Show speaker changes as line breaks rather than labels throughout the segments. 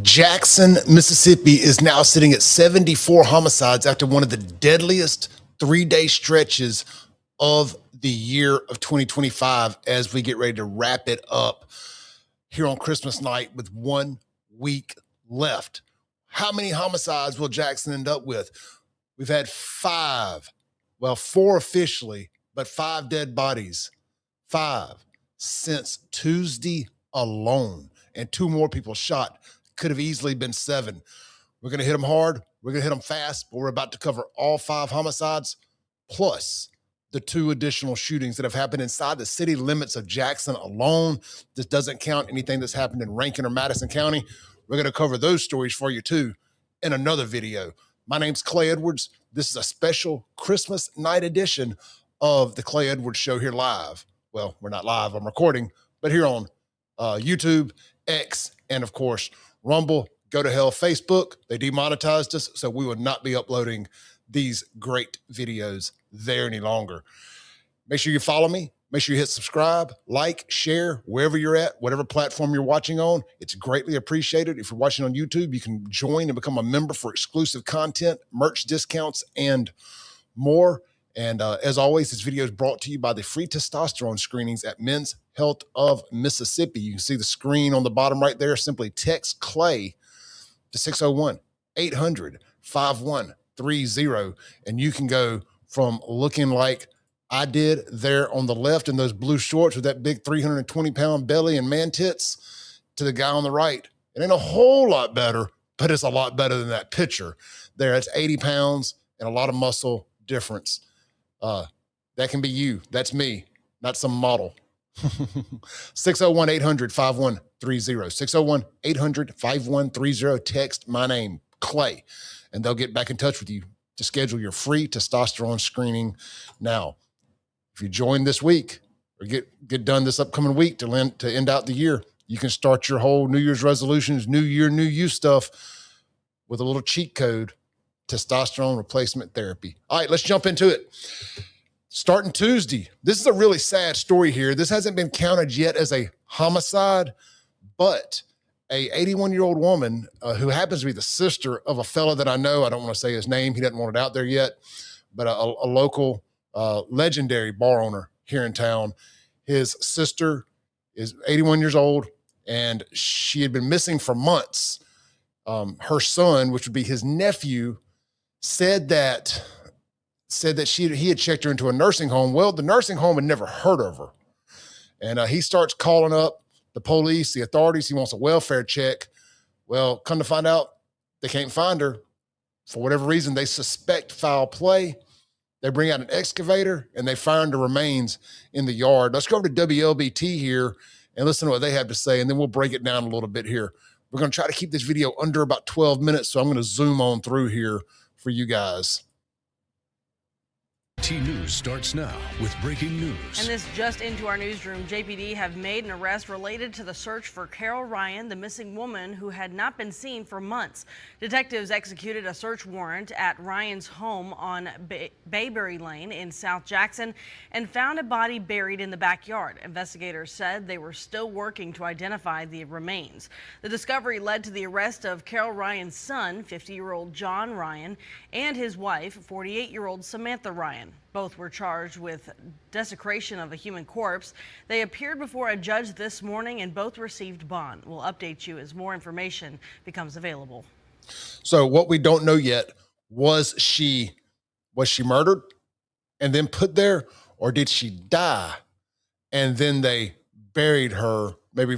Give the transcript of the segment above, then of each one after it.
Jackson, Mississippi is now sitting at 74 homicides after one of the deadliest 3-day stretches of the year of 2025 as we get ready to wrap it up here on Christmas night with 1 week left. How many homicides will Jackson end up with? We've had 5, well, 4 officially, but 5 dead bodies, 5 since Tuesday alone, and 2 more people shot. Could have easily been 7. We're going to hit them hard. We're going to hit them fast, but we're about to cover all 5 homicides, plus the 2 additional shootings that have happened inside the city limits of Jackson alone. This doesn't count anything that's happened in Rankin or Madison County. We're going to cover those stories for you too in another video. My name's Clay Edwards. This is a special Christmas night edition of the Clay Edwards Show here live. Well, we're not live, I'm recording, but here on YouTube, X, and of course, Rumble. Go to hell, Facebook. They demonetized us, so we will not be uploading these great videos there any longer. Make sure you follow me. Make sure you hit subscribe, like, share, wherever you're at, whatever platform you're watching on. It's greatly appreciated. If you're watching on YouTube, you can join and become a member for exclusive content, merch discounts, and more. And as always, this video is brought to you by the free testosterone screenings at Men's Health of Mississippi. You can see the screen on the bottom right there. Simply text Clay to 601-800-5130, and you can go from looking like I did there on the left in those blue shorts with that big 320-pound belly and man tits to the guy on the right. It ain't a whole lot better, but it's a lot better than that picture there. It's 80 pounds and a lot of muscle difference. That can be you. That's me, not some model. 601-800-5130. 601-800-5130. Text my name, Clay, and they'll get back in touch with you to schedule your free testosterone screening now. If you join this week or get done this upcoming week to end out the year, you can start your whole New Year's resolutions, New Year, New You stuff with a little cheat code, testosterone replacement therapy. All right, let's jump into it. Starting Tuesday, this is a really sad story here. This hasn't been counted yet as a homicide, but a 81-year-old woman who happens to be the sister of a fella that I know. I don't want to say his name. He doesn't want it out there yet, but a local legendary bar owner here in town. His sister is 81 years old, and she had been missing for months. Her son, which would be his nephew, said that he had checked her into a nursing home. Well, the nursing home had never heard of her. And he starts calling up the police, the authorities. He wants a welfare check. Well, come to find out, they can't find her. For whatever reason, they suspect foul play. They bring out an excavator, and they find the remains in the yard. Let's go over to WLBT here and listen to what they have to say, and then we'll break it down a little bit here. We're going to try to keep this video under about 12 minutes, so I'm going to zoom on through here for you guys.
T News starts now with breaking news.
And this just into our newsroom. JPD have made an arrest related to the search for Carol Ryan, the missing woman who had not been seen for months. Detectives executed a search warrant at Ryan's home on Bayberry Lane in South Jackson and found a body buried in the backyard. Investigators said they were still working to identify the remains. The discovery led to the arrest of Carol Ryan's son, 50-year-old John Ryan, and his wife, 48-year-old Samantha Ryan. Both were charged with desecration of a human corpse. They appeared before a judge this morning and both received bond. We'll update you as more information becomes available.
So what we don't know yet, was she murdered and then put there, or did she die and then they buried her? Maybe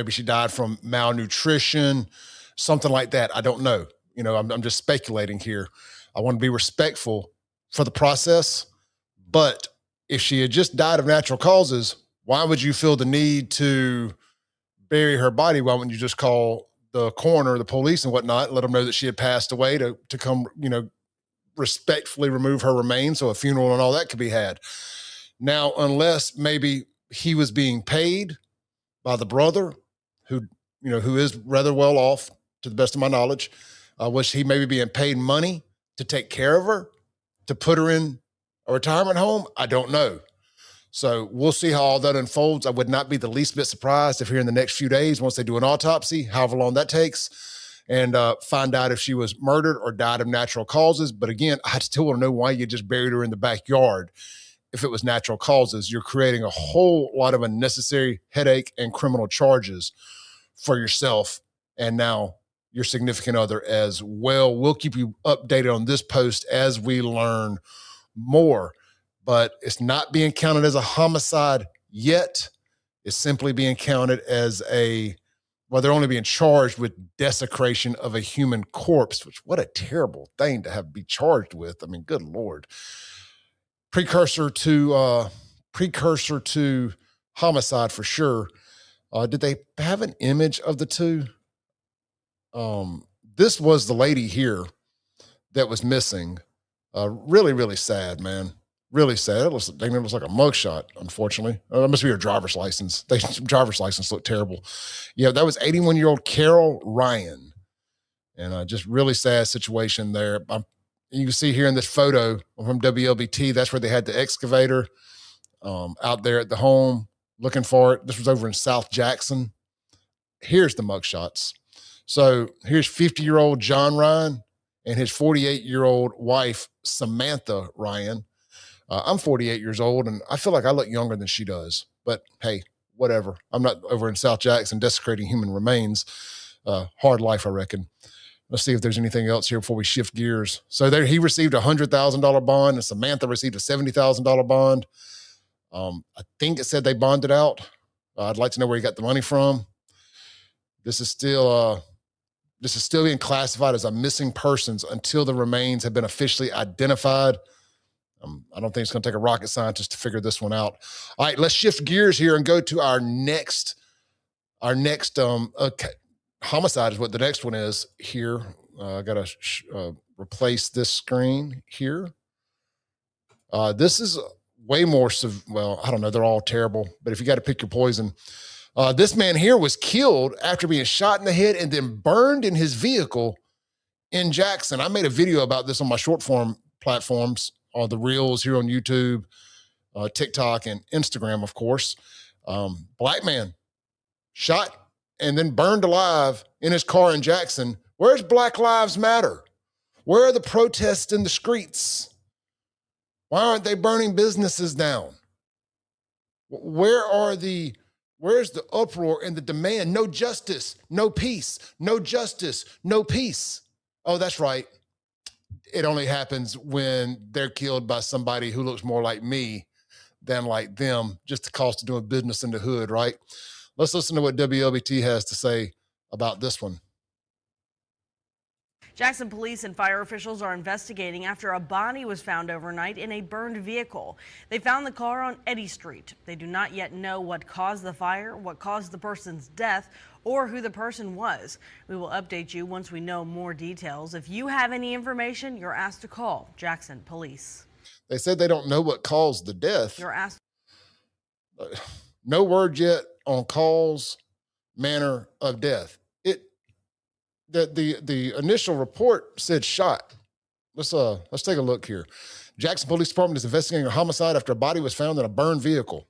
she died from malnutrition, something like that. I don't know. You know, I'm just speculating here. I want to be respectful for the process. But if she had just died of natural causes, why would you feel the need to bury her body? Why wouldn't you just call the coroner, the police and whatnot, let them know that she had passed away to come, respectfully remove her remains so a funeral and all that could be had? Now, unless maybe he was being paid by the brother who is rather well off to the best of my knowledge, was he maybe being paid money to take care of her, to put her in a retirement home? I don't know. So we'll see how all that unfolds. I would not be the least bit surprised if here in the next few days, once they do an autopsy, however long that takes, and find out if she was murdered or died of natural causes. But again, I still want to know why you just buried her in the backyard. If it was natural causes, you're creating a whole lot of unnecessary headache and criminal charges for yourself and now your significant other as well. We'll keep you updated on this post as we learn more, but it's not being counted as a homicide yet. It's simply being counted as they're only being charged with desecration of a human corpse, which what a terrible thing to be charged with. I mean, good Lord. Precursor to homicide for sure. Did they have an image of the two? This was the lady here that was missing. Really, really sad, man. Really sad. It looks like a mugshot, unfortunately. That must be her driver's license. Driver's license looked terrible. Yeah, that was 81-year-old Carol Ryan. And just really sad situation there. You can see here in this photo from WLBT, that's where they had the excavator out there at the home looking for it. This was over in South Jackson. Here's the mugshots. So here's 50-year-old John Ryan and his 48-year-old wife, Samantha Ryan. I'm 48 years old, and I feel like I look younger than she does. But hey, whatever. I'm not over in South Jackson desecrating human remains. Hard life, I reckon. Let's see if there's anything else here before we shift gears. So there, he received a $100,000 bond, and Samantha received a $70,000 bond. I think it said they bonded out. I'd like to know where he got the money from. This is still being classified as a missing persons until the remains have been officially identified. I don't think it's going to take a rocket scientist to figure this one out. All right, let's shift gears here and go to our next homicide is what the next one is here. I got to replace this screen here. This is way more, well, I don't know. They're all terrible, but if you got to pick your poison, this man here was killed after being shot in the head and then burned in his vehicle in Jackson. I made a video about this on my short form platforms, the Reels here on YouTube, TikTok, and Instagram, of course. Black man shot and then burned alive in his car in Jackson. Where's Black Lives Matter? Where are the protests in the streets? Why aren't they burning businesses down? Where's the uproar and the demand? No justice, no peace. No justice, no peace. Oh, that's right. It only happens when they're killed by somebody who looks more like me than like them, just the cost of doing business in the hood, right? Let's listen to what WLBT has to say about this one.
Jackson police and fire officials are investigating after a body was found overnight in a burned vehicle. They found the car on Eddy Street. They do not yet know what caused the fire, what caused the person's death, or who the person was. We will update you once we know more details. If you have any information, you're asked to call Jackson police.
They said they don't know what caused the death.
You're asked.
No word yet on cause, manner of death. The initial report said shot. Let's take a look here. Jackson Police Department is investigating a homicide after a body was found in a burned vehicle.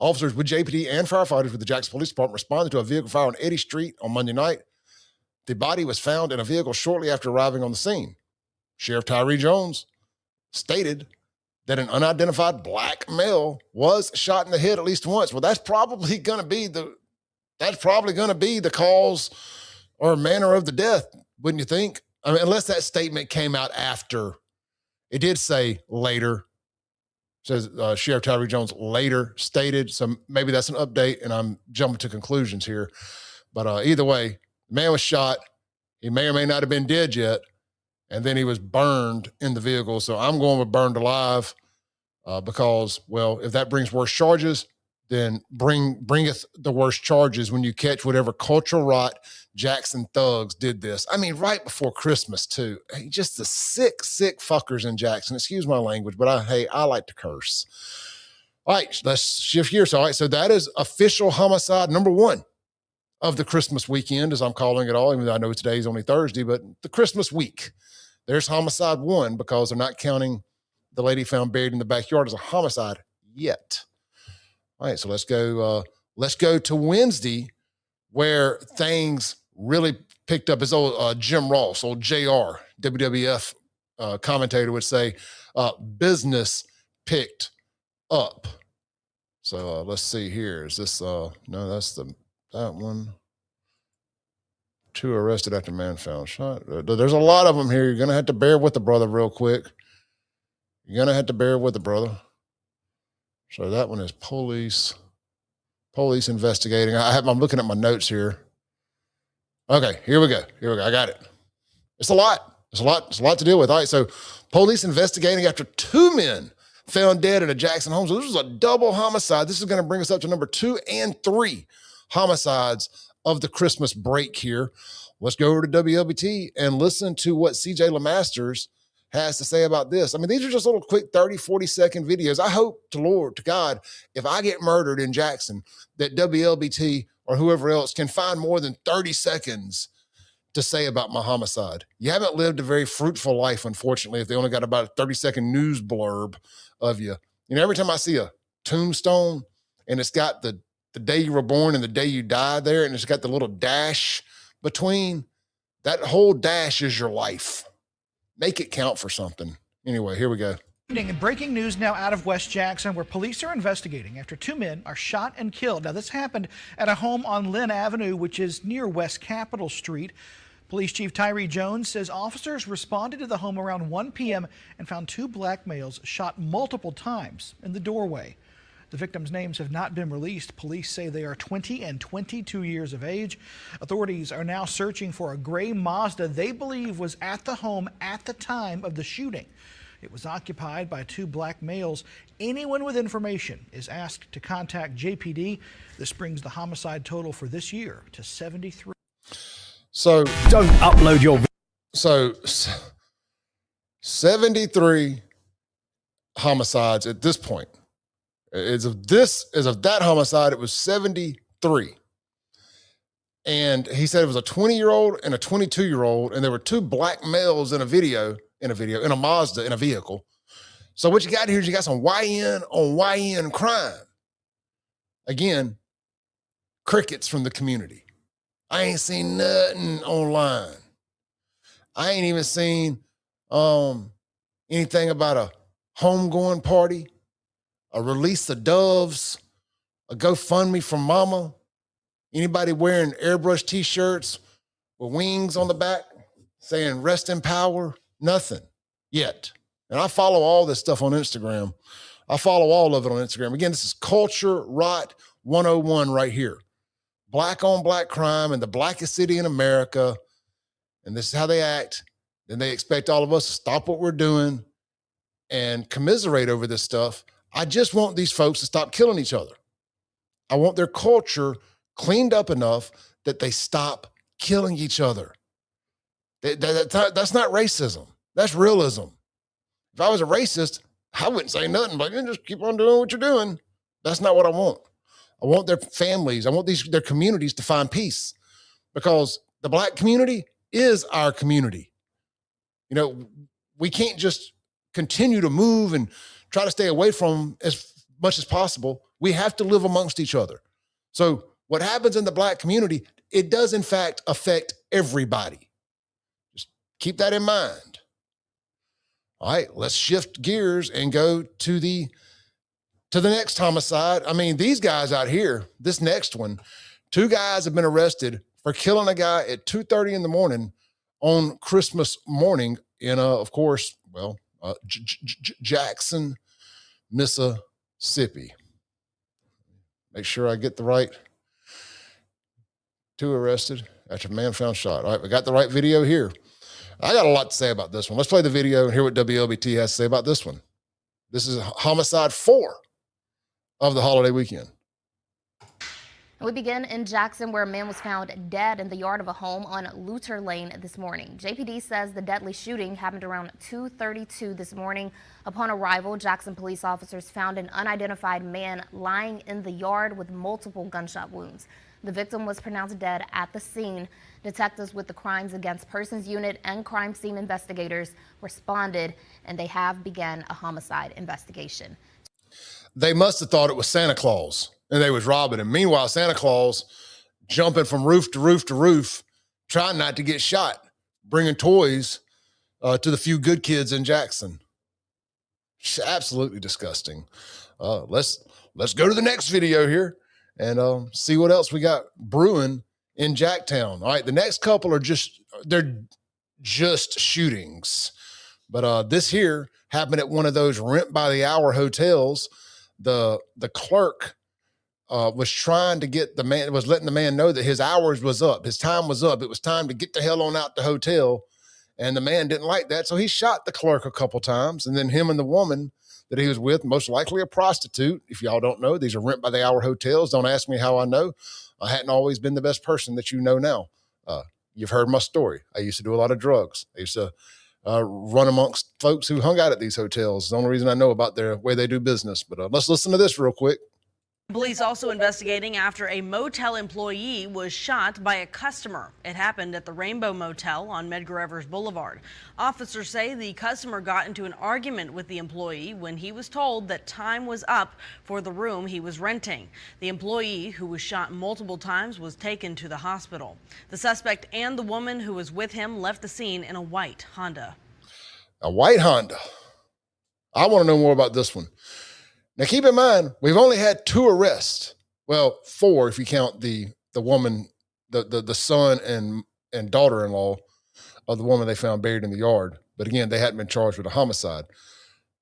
Officers with JPD and firefighters with the Jackson Police Department responded to a vehicle fire on Eddy Street on Monday night. The body was found in a vehicle shortly after arriving on the scene. Sheriff Tyree Jones stated that an unidentified black male was shot in the head at least once. Well, that's probably going to be the cause or manner of the death, wouldn't you think? I mean, unless that statement came out after. It did say later. It says Sheriff Tyree Jones later stated. So maybe that's an update, and I'm jumping to conclusions here. But either way, the man was shot. He may or may not have been dead yet. And then he was burned in the vehicle. So I'm going with burned alive because, well, if that brings worse charges, then bringeth the worst charges when you catch whatever cultural rot Jackson thugs did this. I mean, right before Christmas, too. Hey, just the sick fuckers in Jackson. Excuse my language, but I like to curse. All right, let's shift gears. All right, so that is official homicide number 1 of the Christmas weekend, as I'm calling it all, even though I know today's only Thursday, but the Christmas week. There's homicide 1 because they're not counting the lady found buried in the backyard as a homicide yet. All right, so let's go to Wednesday, where things really picked up. His old Jim Ross, old JR, WWF commentator would say, business picked up. So let's see here. Is this, no, that's that one. 2 arrested after man found shot. There's a lot of them here. You're going to have to bear with the brother real quick. You're going to have to bear with the brother. So that one is police investigating. I'm looking at my notes here. Okay, here we go. I got it. It's a lot to deal with. All right, so police investigating after 2 men found dead at a Jackson home. So this was a double homicide. This is going to bring us up to number 2 and 3 homicides of the Christmas break here. Let's go over to WLBT and listen to what CJ LeMasters has to say about this. I mean, these are just little quick 30, 40-second videos. I hope to God, if I get murdered in Jackson, that WLBT or whoever else can find more than 30 seconds to say about my homicide. You haven't lived a very fruitful life, unfortunately, if they only got about a 30-second news blurb of you. You know, every time I see a tombstone and it's got the day you were born and the day you died there, and it's got the little dash between, that whole dash is your life. Make it count for something. Anyway, here we go.
And breaking news now out of West Jackson, where police are investigating after 2 men are shot and killed. Now, this happened at a home on Lynn Avenue, which is near West Capitol Street. Police Chief Tyree Jones says officers responded to the home around 1 p.m. and found 2 black males shot multiple times in the doorway. The victims' names have not been released. Police say they are 20 and 22 years of age. Authorities are now searching for a gray Mazda they believe was at the home at the time of the shooting. It was occupied by 2 black males. Anyone with information is asked to contact JPD. This brings the homicide total for this year to 73.
So
don't upload your.
So 73 homicides at this point. As of that homicide, it was 73. And he said it was a 20-year-old and a 22-year-old, and there were 2 black males in a Mazda, in a vehicle. So what you got here is you got some YN on YN crime. Again, crickets from the community. I ain't seen nothing online. I ain't even seen anything about a homegoing party, a release of doves, a GoFundMe from mama, anybody wearing airbrush t-shirts with wings on the back saying rest in power, nothing yet. And I follow all this stuff on Instagram. I follow all of it on Instagram. Again, this is Culture Rot 101 right here. Black on black crime in the blackest city in America. And this is how they act. Then they expect all of us to stop what we're doing and commiserate over this stuff. I just want these folks to stop killing each other. I want their culture cleaned up enough that they stop killing each other. That's not racism. That's realism. If I was a racist, I wouldn't say nothing, but just keep on doing what you're doing. That's not what I want. I want their families, I want their communities to find peace, because the black community is our community. You know, we can't just continue to move and try to stay away from as much as possible. We have to live amongst each other. So what happens in the black community, it does in fact affect everybody. Just keep that in mind. All right, let's shift gears and go to the next homicide. I mean, these guys out here, this next one, 2 guys have been arrested for killing a guy at 2:30 in the morning on Christmas morning in, of course, Jackson, Mississippi. Make sure I get the right. 2 arrested after a man found shot. All right, we got the right video here. I got a lot to say about this one. Let's play the video and hear what WLBT has to say about this one. This is homicide 4 of the holiday weekend.
We begin in Jackson, where a man was found dead in the yard of a home on Luther Lane this morning. JPD says the deadly shooting happened around 2:32 this morning. Upon arrival, Jackson police officers found an unidentified man lying in the yard with multiple gunshot wounds. The victim was pronounced dead at the scene. Detectives with the Crimes Against Persons Unit and crime scene investigators responded, and they have begun a homicide investigation.
They must have thought it was Santa Claus and they was robbing him. Meanwhile, Santa Claus jumping from roof to roof to roof, trying not to get shot, bringing toys to the few good kids in Jackson. Absolutely disgusting. Let's go to the next video here and see what else we got brewing in Jacktown. All right, the next couple are they're just shootings, but this here happened at one of those rent by the hour hotels. The clerk was trying to get letting the man know that his hours was up, his time was up. It was time to get the hell on out the hotel. And the man didn't like that. So he shot the clerk a couple times. And then him and the woman that he was with, most likely a prostitute. If y'all don't know, these are rent by the hour hotels. Don't ask me how I know. I hadn't always been the best person that you know now. You've heard my story. I used to do a lot of drugs. I used to run amongst folks who hung out at these hotels. It's the only reason I know about their way they do business. But let's listen to this real quick.
Police also investigating after a motel employee was shot by a customer. It happened at the Rainbow Motel on Medgar Evers Boulevard. Officers say the customer got into an argument with the employee when he was told that time was up for the room he was renting. The employee, who was shot multiple times, was taken to the hospital. The suspect and the woman who was with him left the scene in a white Honda.
A white Honda. I want to know more about this one. Now, keep in mind, we've only had 2 arrests. Well, 4 if you count the woman, the son and daughter-in-law of the woman they found buried in the yard. But again, they hadn't been charged with a homicide.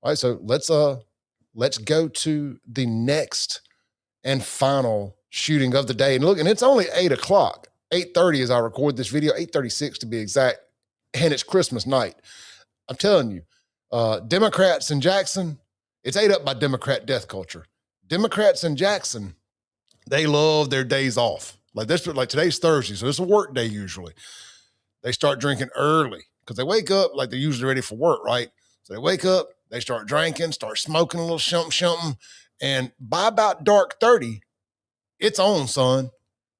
All right, so let's go to the next and final shooting of the day. And look, and it's only 8 o'clock, 8:30 as I record this video, 8:36 to be exact, and it's Christmas night. I'm telling you, Democrats in Jackson, it's ate up by Democrat death culture. Democrats in Jackson, they love their days off. Like today's Thursday, so it's a work day usually. They start drinking early because they wake up like they're usually ready for work, right? So they wake up, they start drinking, start smoking a little something, and by about dark 30, it's on, son.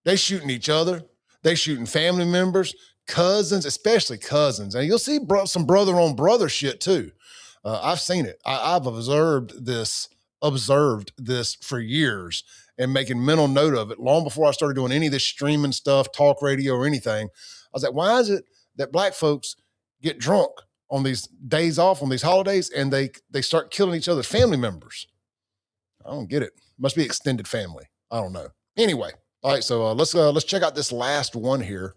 They shooting each other. They shooting family members, cousins, especially cousins. And you'll see some brother on brother shit too. I've seen it. I've observed this for years and making mental note of it long before I started doing any of this streaming stuff, talk radio or anything. I was like, why is it that black folks get drunk on these days off, on these holidays, and they start killing each other's family members? I don't get it. Must be extended family. I don't know. Anyway, all right. So let's check out this last one here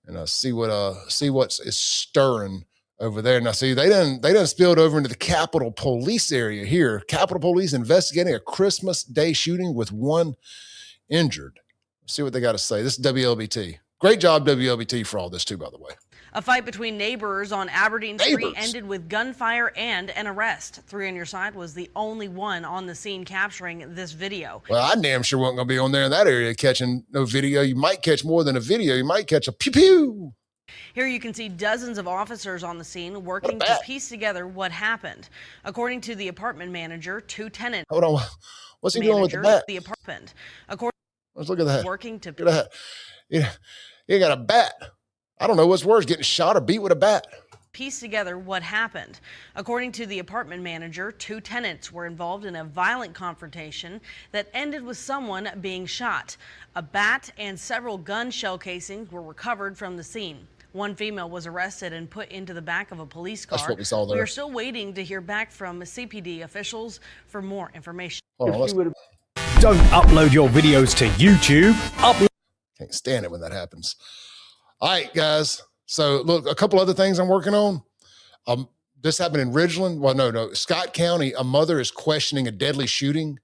and see what's stirring over there. Now, see, they done spilled over into the Capitol Police area here. Capitol Police investigating a Christmas Day shooting with 1 injured. Let's see what they got to say. This is WLBT. Great job, WLBT, for all this too, by the way.
A fight between neighbors on Aberdeen Street ended with gunfire and an arrest. 3 on Your Side was the only one on the scene capturing this video.
Well, I damn sure wasn't going to be on there in that area catching no video. You might catch more than a video. You might catch a pew-pew.
Here you can see dozens of officers on the scene working to piece together what happened. According to the apartment manager, 2 tenants.
Hold on. What's he doing with the bat?
The apartment.
Let's look at that.
Working to
look at that. He got a bat. I don't know what's worse, getting shot or beat with a bat.
Piece together what happened. According to the apartment manager, 2 tenants were involved in a violent confrontation that ended with someone being shot. A bat and several gun shell casings were recovered from the scene. 1 female was arrested and put into the back of a police car.
That's what we saw there.
We are still waiting to hear back from CPD officials for more information.
Don't
upload your videos to YouTube.
Can't stand it when that happens. All right, guys. So look, a couple other things I'm working on. This happened in Ridgeland. Well, no, Scott County. A mother is questioning a deadly shooting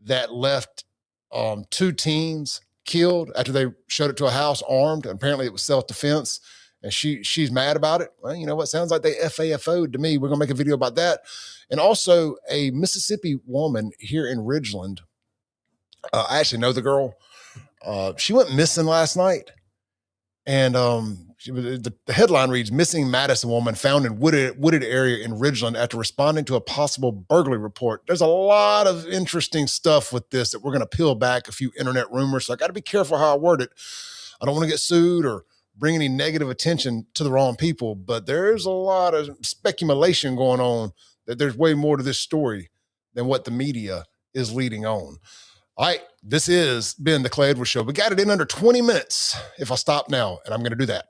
that left 2 teens killed after they showed up to a house armed. And apparently it was self-defense, and she's mad about it. Well, you know what? Sounds like they FAFO'd to me. We're gonna make a video about that. And also a Mississippi woman here in Ridgeland. I actually know the girl. She went missing last night. And the headline reads, "Missing Madison woman found in wooded area in Ridgeland after responding to a possible burglary report." There's a lot of interesting stuff with this that we're going to peel back, a few internet rumors. So I got to be careful how I word it. I don't want to get sued or bring any negative attention to the wrong people, but there's a lot of speculation going on that there's way more to this story than what the media is leading on. All right, this has been the Clay Edwards Show. We got it in under 20 minutes if I stop now, and I'm going to do that.